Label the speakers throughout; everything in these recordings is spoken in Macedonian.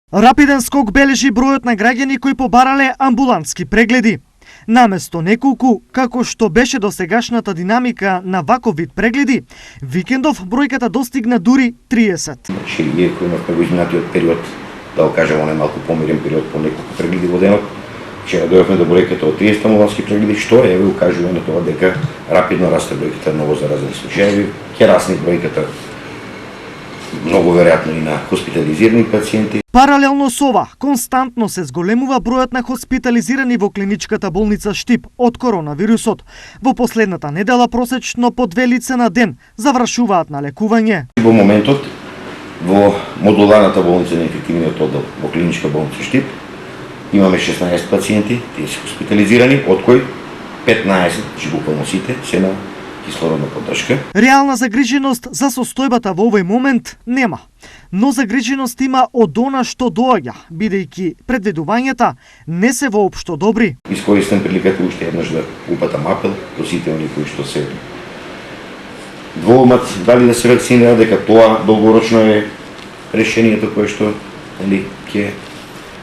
Speaker 1: Рапиден скок бележи бројот на граѓани кои побарале амбулантски прегледи. Наместо неколку, како што беше досегашната динамика на ваков вид прегледи, викендов бројката достигна дури 30.
Speaker 2: Значи, иако имавме го изминатиот период, да го кажем, оне малку помирен период по неколку прегледи во денот, вчера дојавме до бројката од 30 амбулантски прегледи, што е укажува на тоа дека рапидно расте бројката ново заразени случаи, ќе расне бројката многу веројатно и на хоспитализирани пациенти.
Speaker 1: Паралелно со ова, константно се зголемува бројот на хоспитализирани во клиничката болница Штип од коронавирусот. Во последната недела просечно по 2 лица на ден завршуваат на лекување.
Speaker 2: Во моментот, во модуларната болница на инфективниот оддел во клиничка болница Штип, имаме 16 пациенти, тие се хоспитализирани, од кои 15, буквално сите, се на кислородна поддршка.
Speaker 1: Реална загриженост за состојбата во овој момент нема, но загриженост има од она што доаѓа, бидејќи предвидувањата не се воопшто добри.
Speaker 2: Искористам приликата уште еднаш да упатам апел до сите оние кои што се двоумат дали да се вакцинираат, дека тоа долгорочно е решението кое што ќе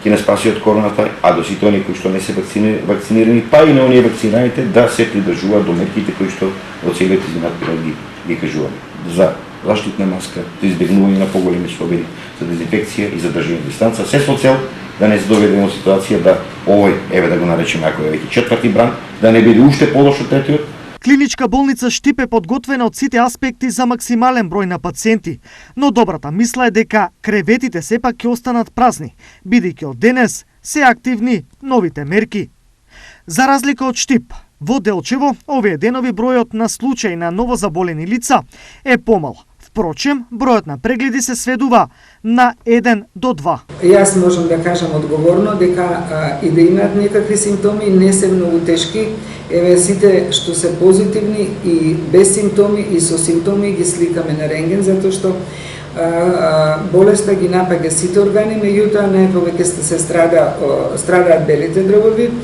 Speaker 2: не спаси од короната, а до сите оние кои што не се вакцинирани, па и на оние вакцинираните да се придржуваат до мерките кои што во целиот изминат период ги кажуваме. За заштитна маска, за избегнување на поголеми слободи, за дезинфекција и за држење дистанца, се со цел да не се доведеме во ситуација да овој, еве да го наречеме ако е веќе четврти бран, да не биде уште полош од третиот.
Speaker 1: Клиничка болница Штип е подготвена од сите аспекти за максимален број на пациенти, но добрата мисла е дека креветите сепак ќе останат празни, бидејќи од денес се активни новите мерки. За разлика од Штип, во Делчево овие денови бројот на случаи на новозаболени лица е помал. Впрочем, бројот на прегледи се сведува на 1 до 2.
Speaker 3: Јас можам да кажам одговорно дека и да имаат некакви симптоми не се многу тешки. Еве сите што се позитивни и без симптоми и со симптоми ги сликаме на рентген затоа што болеста ги напаѓа сите органи, меѓутоа најповеќе се страдаат белите дробови.